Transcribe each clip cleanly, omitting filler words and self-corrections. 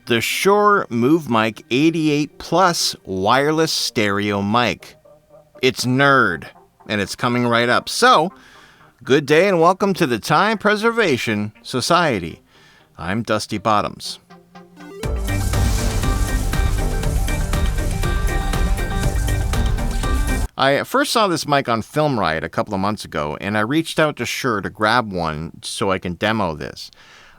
the Shure MoveMic 88 Plus wireless stereo mic. It's nerd, and it's coming right up. So, good day and welcome to the Time Preservation Society. I'm Dusty Bottoms. I first saw this mic on Film Riot a couple of months ago, and I reached out to Shure to grab one so I can demo this.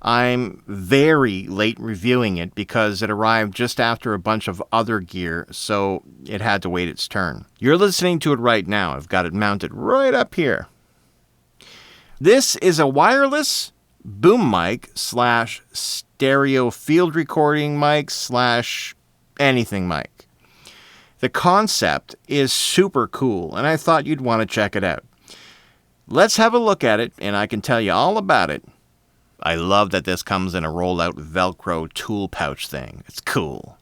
I'm very late reviewing it because it arrived just after a bunch of other gear, so it had to wait its turn. You're listening to it right now. I've got it mounted right up here. This is a wireless boom mic / stereo field recording mic / anything mic. The concept is super cool, and I thought you'd want to check it out. Let's have a look at it, and I can tell you all about it. I love that this comes in a roll-out Velcro tool pouch thing. It's cool.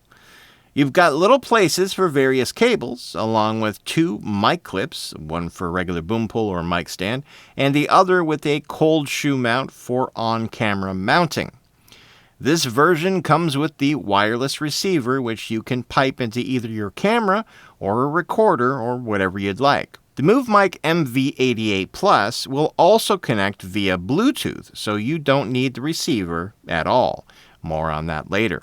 You've got little places for various cables, along with 2 mic clips, one for a regular boom pole or mic stand, and the other with a cold shoe mount for on-camera mounting. This version comes with the wireless receiver, which you can pipe into either your camera or a recorder or whatever you'd like. The MoveMic MV88 Plus will also connect via Bluetooth, so you don't need the receiver at all. More on that later.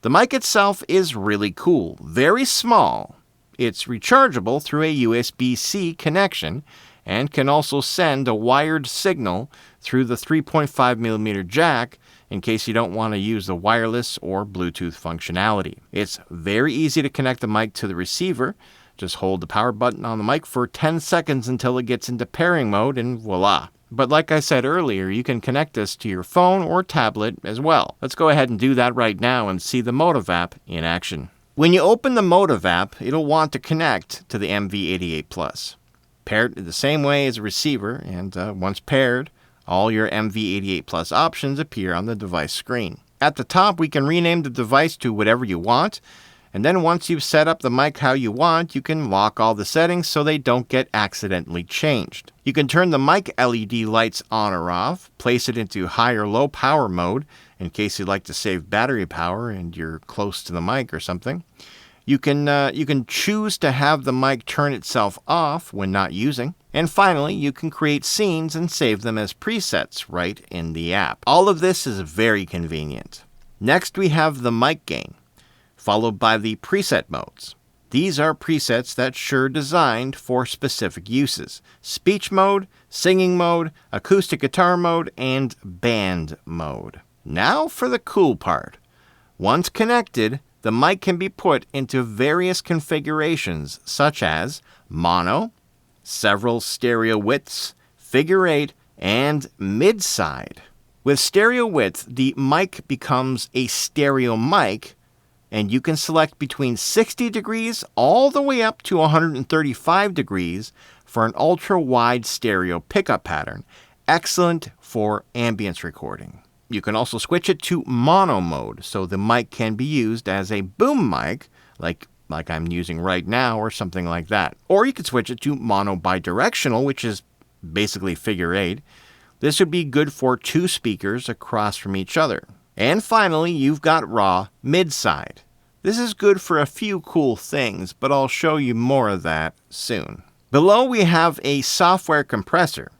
The mic itself is really cool, very small. It's rechargeable through a USB-C connection and can also send a wired signal through the 3.5mm jack in case you don't want to use the wireless or Bluetooth functionality. It's very easy to connect the mic to the receiver. Just hold the power button on the mic for 10 seconds until it gets into pairing mode and voila. But like I said earlier, you can connect this to your phone or tablet as well. Let's go ahead and do that right now and see the Motive app in action. When you open the Motive app, it'll want to connect to the MV88 Plus. Pair it the same way as a receiver, and once paired, all your MV88 Plus options appear on the device screen. At the top, we can rename the device to whatever you want. And then once you've set up the mic how you want, you can lock all the settings so they don't get accidentally changed. You can turn the mic LED lights on or off, place it into high or low power mode in case you'd like to save battery power and you're close to the mic or something. You can choose to have the mic turn itself off when not using. And finally, you can create scenes and save them as presets right in the app. All of this is very convenient. Next, we have the mic gain, followed by the preset modes. These are presets that Shure designed for specific uses: speech mode, singing mode, acoustic guitar mode, and band mode. Now for the cool part. Once connected, the mic can be put into various configurations such as mono, several stereo widths, figure 8, and mid-side. With stereo width, the mic becomes a stereo mic, and you can select between 60 degrees all the way up to 135 degrees for an ultra-wide stereo pickup pattern, excellent for ambience recording. You can also switch it to mono mode, so the mic can be used as a boom mic, like I'm using right now or something like that. Or you could switch it to mono bidirectional, which is basically figure 8. This would be good for 2 speakers across from each other. And finally, you've got raw mid-side. This is good for a few cool things, but I'll show you more of that soon. Below we have a software compressor.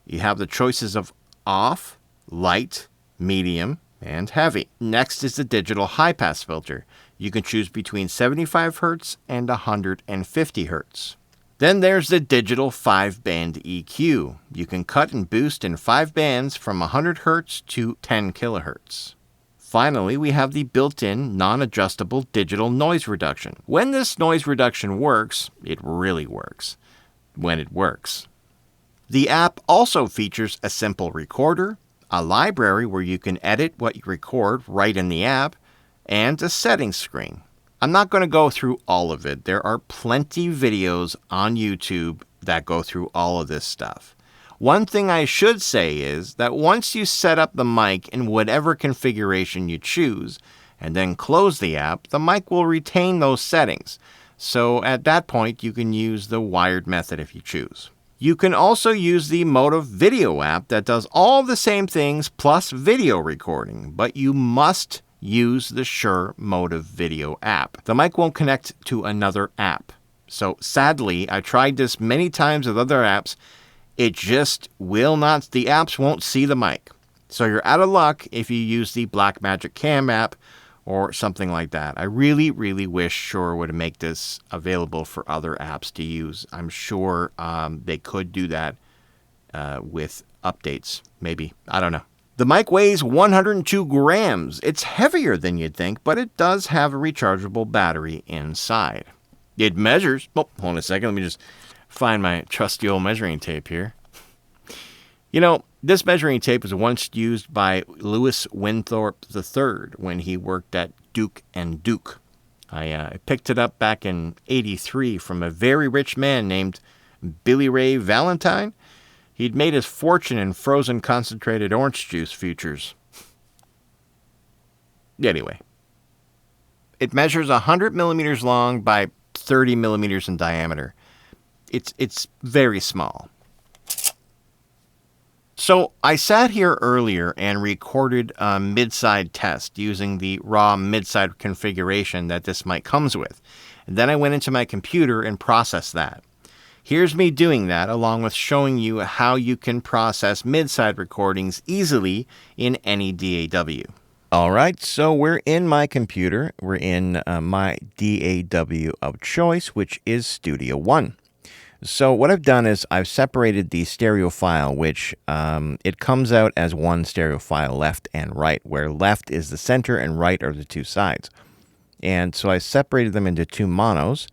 You have the choices of off, light, medium, and heavy. Next is the digital high-pass filter. You can choose between 75 Hz and 150 Hz. Then there's the digital 5-band EQ. You can cut and boost in 5 bands from 100 Hz to 10 kHz. Finally, we have the built-in non-adjustable digital noise reduction. When this noise reduction works, it really works. When it works. The app also features a simple recorder, a library where you can edit what you record right in the app, and a settings screen. I'm not going to go through all of it. There are plenty of videos on YouTube that go through all of this stuff. One thing I should say is that once you set up the mic in whatever configuration you choose, and then close the app, the mic will retain those settings. So at that point, you can use the wired method if you choose. You can also use the Motive Video app that does all the same things plus video recording, but you must use the Shure Motive Video app. The mic won't connect to another app. So sadly, I tried this many times with other apps. It just will not, the apps won't see the mic. So you're out of luck if you use the Blackmagic Cam app or something like that. I really, really wish Shure would make this available for other apps to use. I'm sure they could do that with updates, maybe. I don't know. The mic weighs 102 grams. It's heavier than you'd think, but it does have a rechargeable battery inside. It measures... Oh, hold on a second. Let me just find my trusty old measuring tape here. You know, this measuring tape was once used by Louis Winthorpe III when he worked at Duke and Duke. I picked it up back in '83 from a very rich man named Billy Ray Valentine. He'd made his fortune in frozen concentrated orange juice futures. Anyway, it measures 100 millimeters long by 30 millimeters in diameter. It's very small. So I sat here earlier and recorded a mid-side test using the raw mid-side configuration that this mic comes with. And then I went into my computer and processed that. Here's me doing that, along with showing you how you can process mid-side recordings easily in any DAW. All right, so we're in my computer. We're in my DAW of choice, which is Studio One. So what I've done is I've separated the stereo file, which it comes out as one stereo file, left and right, where left is the center and right are the two sides. And so I separated them into two monos.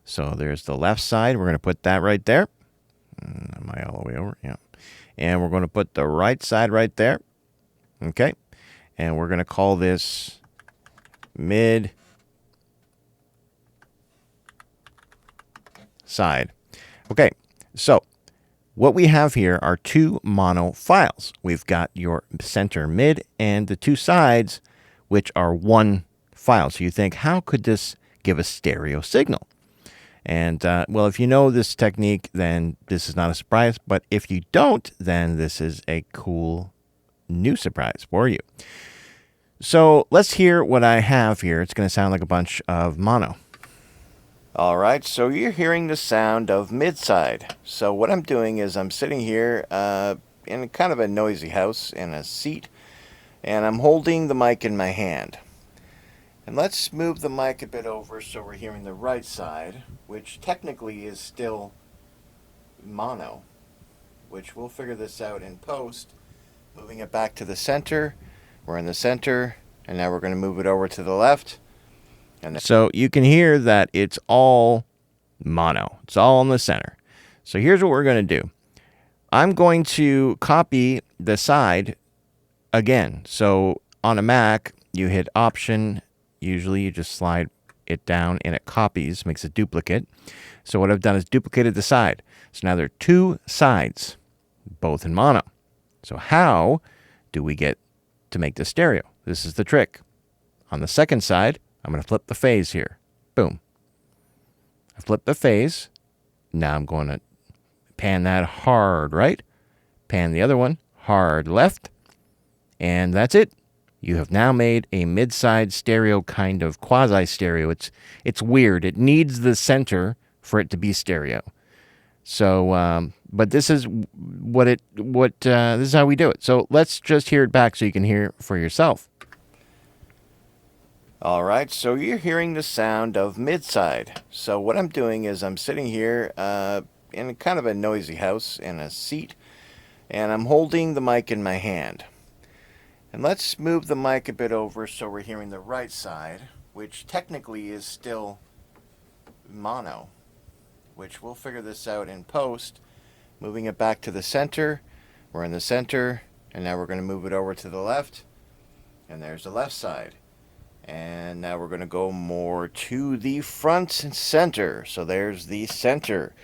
So there's the left side. We're going to put that right there. Am I all the way over? Yeah. And we're going to put the right side right there. Okay. And we're going to call this mid side. Okay. So what we have here are two mono files. We've got your center mid and the two sides, which are one file. So you think, how could this give a stereo signal? And, well, if you know this technique, then this is not a surprise. But if you don't, then this is a cool new surprise for you. So let's hear what I have here. It's going to sound like a bunch of mono. All right, so you're hearing the sound of mid-side. So what I'm doing is I'm sitting here in kind of a noisy house in a seat, and I'm holding the mic in my hand. And let's move the mic a bit over so we're hearing the right side, which technically is still mono, which we'll figure this out in post. Moving it back to the center. We're in the center, and now we're going to move it over to the left. And so you can hear that it's all mono. It's all in the center. So here's what we're going to do. I'm going to copy the side again. So on a Mac, you hit Option. Usually you just slide it down and it copies, makes a duplicate. So what I've done is duplicated the side. So now there are two sides, both in mono. So how do we get to make this stereo? This is the trick. On the second side, I'm going to flip the phase here. Boom. I flip the phase. Now I'm going to pan that hard right. Pan the other one hard left. And that's it. You have now made a mid-side stereo, kind of quasi-stereo. It's weird. It needs the center for it to be stereo. So, but this is this is how we do it. So let's just hear it back so you can hear for yourself. All right, so you're hearing the sound of mid-side. So what I'm doing is I'm sitting here in kind of a noisy house in a seat, and I'm holding the mic in my hand. And let's move the mic a bit over so we're hearing the right side, which technically is still mono, which we'll figure this out in post. Moving it back to the center. We're in the center, and now we're going to move it over to the left. And there's the left side. And now we're going to go more to the front and center. So there's the center.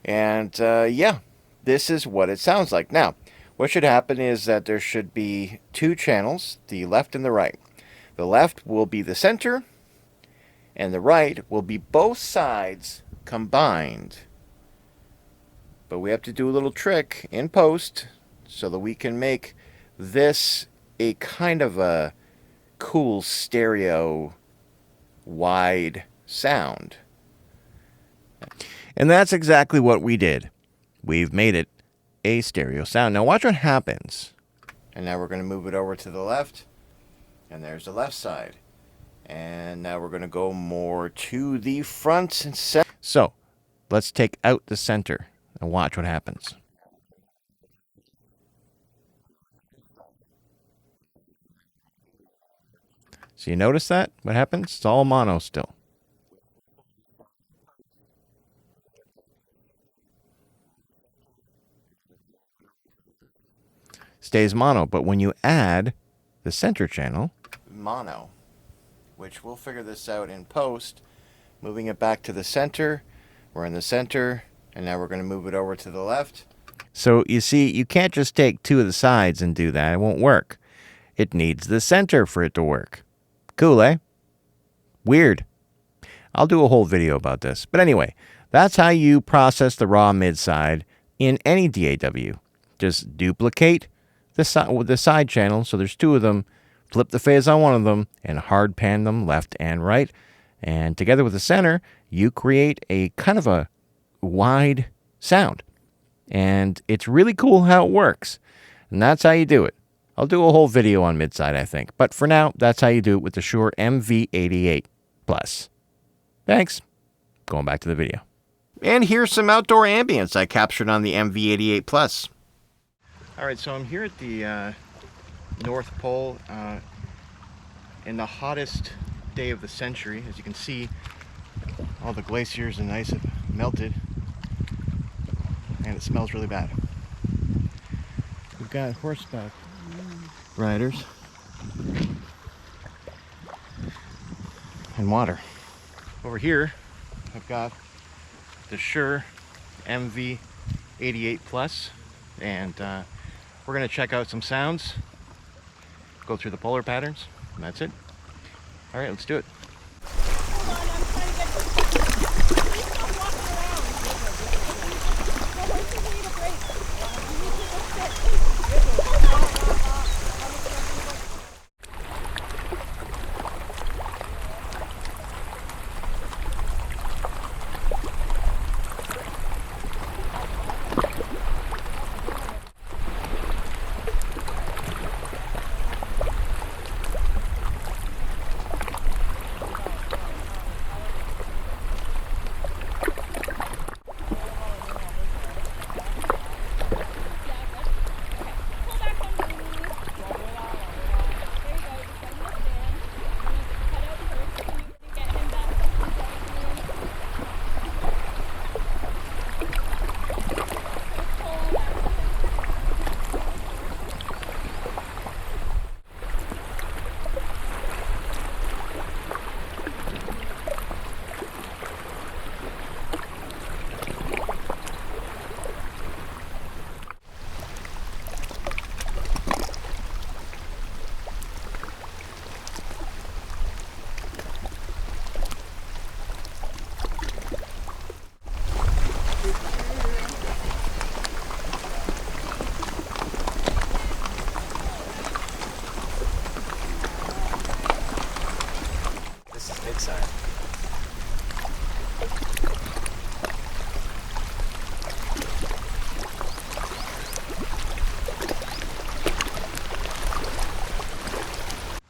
And yeah, this is what it sounds like. Now, what should happen is that there should be two channels, the left and the right. The left will be the center, and the right will be both sides combined. But we have to do a little trick in post so that we can make this a kind of a cool stereo wide sound. And that's exactly what we did. We've made it a stereo sound. Now watch what happens. And now we're going to move it over to the left. And there's the left side. And now we're going to go more to the front and center. So let's take out the center and watch what happens. So you notice that? What happens? It's all mono still. Stays mono, but when you add the center channel, mono, which we'll figure this out in post, moving it back to the center. We're in the center, and now we're going to move it over to the left. So you see, you can't just take two of the sides and do that. It won't work. It needs the center for it to work. Cool, eh? Weird. I'll do a whole video about this. But anyway, that's how you process the raw mid-side in any DAW. Just duplicate the side channel, so there's two of them, flip the phase on one of them, and hard pan them left and right. And together with the center, you create a kind of a wide sound. And it's really cool how it works. And that's how you do it. I'll do a whole video on mid-side, I think. But for now, that's how you do it with the Shure MV88 Plus. Thanks. Going back to the video. And here's some outdoor ambience I captured on the MV88 Plus. All right, so I'm here at the North Pole in the hottest day of the century. As you can see, all the glaciers and ice have melted, and it smells really bad. We've got horseback riders and water. Over here, I've got the Shure MV88 Plus, and we're going to check out some sounds, go through the polar patterns, and that's it. All right, let's do it.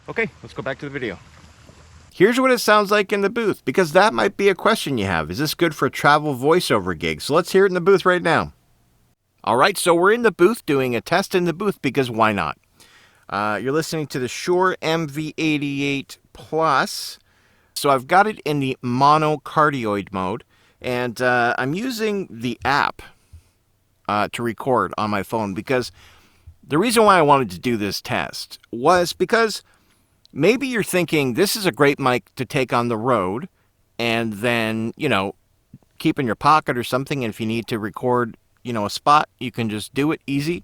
Okay, let's go back to the video. Here's what it sounds like in the booth, because that might be a question you have. Is this good for a travel voiceover gig? So let's hear it in the booth right now. All right, so we're in the booth doing a test in the booth, because why not? You're listening to the Shure MV88 Plus. So I've got it in the monocardioid mode, and I'm using the app to record on my phone, because the reason why I wanted to do this test was because maybe you're thinking this is a great mic to take on the road and then, keep in your pocket or something. And if you need to record, a spot, you can just do it easy.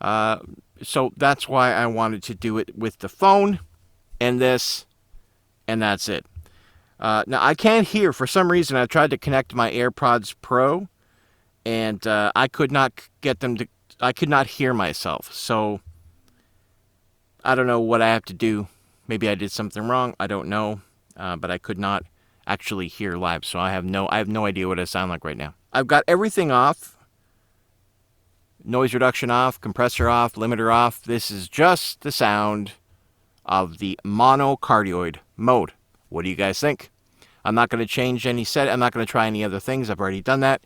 So that's why I wanted to do it with the phone and this, and that's it. Now I can't hear, for some reason. I tried to connect my AirPods Pro, and I could not get them to, I could not hear myself. So I don't know what I have to do Maybe I did something wrong. I don't know. But I could not actually hear live, so I have no idea what I sound like right now. I've got everything off. Noise reduction off, compressor off, limiter off. This is just the sound of the monocardioid mode. What do you guys think? I'm not going to change any set. I'm not going to try any other things. I've already done that.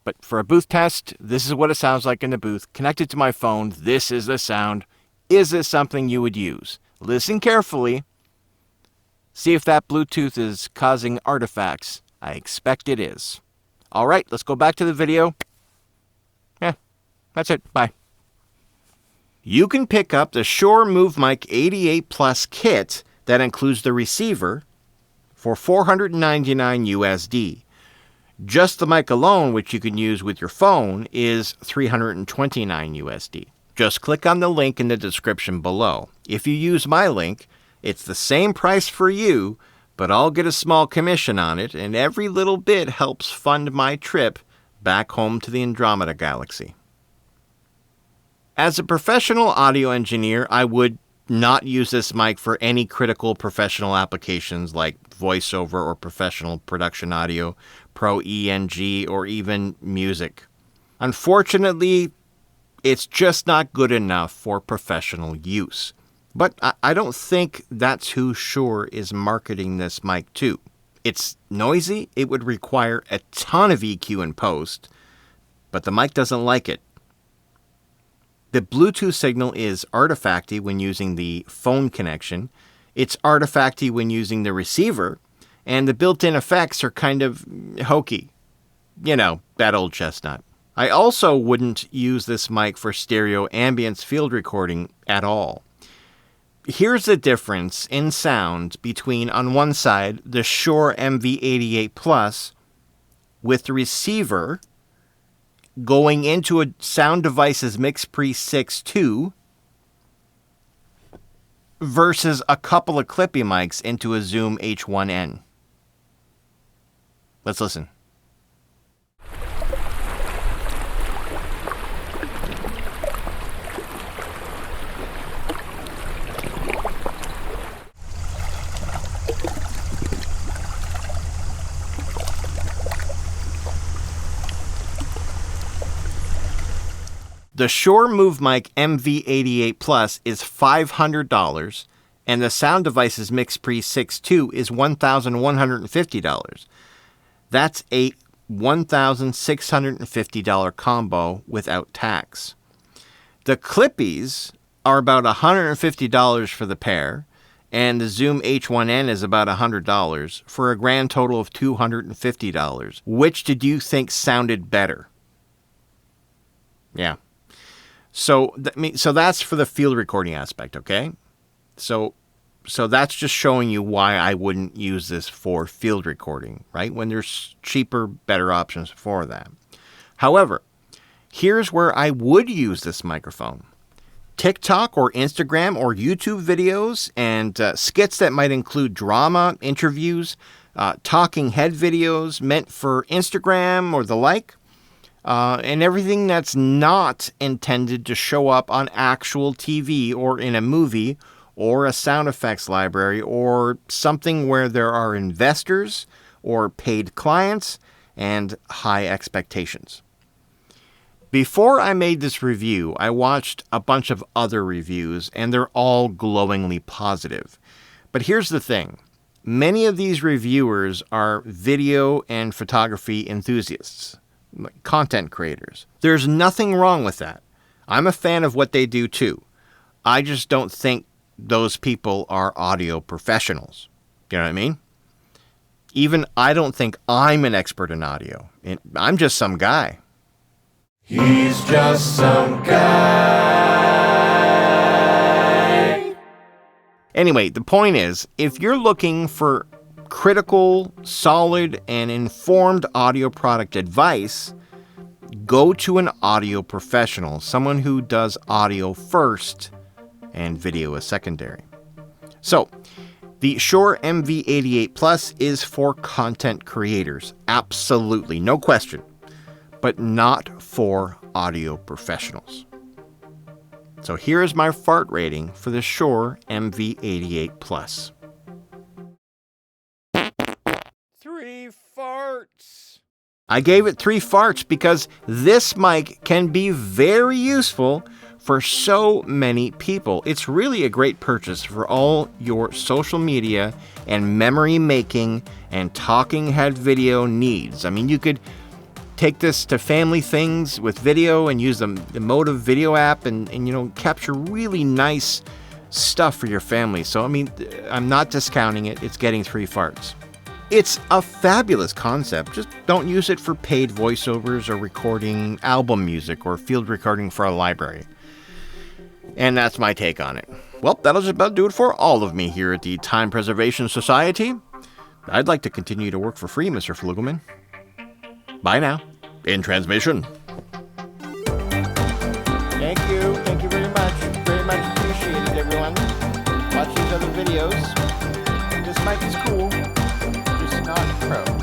But for a booth test, this is what it sounds like in the booth. Connected to my phone, this is the sound. Is this something you would use? Listen carefully. See if that Bluetooth is causing artifacts. I expect it is. All right, let's go back to the video. Yeah, that's it. Bye. You can pick up the Shure MoveMic 88 Plus kit that includes the receiver for $499 USD. Just the mic alone, which you can use with your phone, is $329 USD. Just click on the link in the description below. If you use my link, it's the same price for you, but I'll get a small commission on it, and every little bit helps fund my trip back home to the Andromeda Galaxy. As a professional audio engineer, I would not use this mic for any critical professional applications like voiceover or professional production audio, pro ENG, or even music. Unfortunately, it's just not good enough for professional use. But I don't think that's who Shure is marketing this mic to. It's noisy, it would require a ton of EQ in post, but the mic doesn't like it. The Bluetooth signal is artifacty when using the phone connection, it's artifacty when using the receiver, and the built-in effects are kind of hokey. You know, that old chestnut. I also wouldn't use this mic for stereo ambience field recording at all. Here's the difference in sound between, on one side, the Shure MV88 Plus with the receiver going into a Sound Devices MixPre 6.2 versus a couple of Clippy mics into a Zoom H1N. Let's listen. The Shure MoveMic MV88 Plus is $500, and the Sound Devices MixPre 6.2 is $1,150. That's a $1,650 combo without tax. The Clippys are about $150 for the pair, and the Zoom H1N is about $100 for a grand total of $250. Which did you think sounded better? Yeah. So that's for the field recording aspect, okay? So that's just showing you why I wouldn't use this for field recording, right? When there's cheaper, better options for that. However, here's where I would use this microphone. TikTok or Instagram or YouTube videos and skits that might include drama, interviews, talking head videos meant for Instagram or the like. And everything that's not intended to show up on actual TV or in a movie or a sound effects library or something where there are investors or paid clients and high expectations. Before I made this review, I watched a bunch of other reviews and they're all glowingly positive. But here's the thing. Many of these reviewers are video and photography enthusiasts. Content creators. There's nothing wrong with that. I'm a fan of what they do too. I just don't think those people are audio professionals. You know what I mean? Even I don't think I'm an expert in audio. I'm just some guy. He's just some guy. Anyway, the point is, if you're looking for critical, solid, and informed audio product advice, go to an audio professional, someone who does audio first and video is secondary. So, the Shure MV88 Plus is for content creators, absolutely, no question, but not for audio professionals. So here is my fart rating for the Shure MV88 Plus. 3 farts. I gave it 3 farts because this mic can be very useful for so many people. It's really a great purchase for all your social media and memory making and talking head video needs. I mean, you could take this to family things with video and use the Motive video app and capture really nice stuff for your family. So, I mean, I'm not discounting it. It's getting 3 farts. It's a fabulous concept. Just don't use it for paid voiceovers or recording album music or field recording for a library. And that's my take on it. Well, that'll just about do it for all of me here at the Time Preservation Society. I'd like to continue to work for free, Mr. Flugelman. Bye now. In transmission. Thank you. Thank you very much. Very much appreciated, everyone. Watch these other videos. This mic is cool. Just not pro.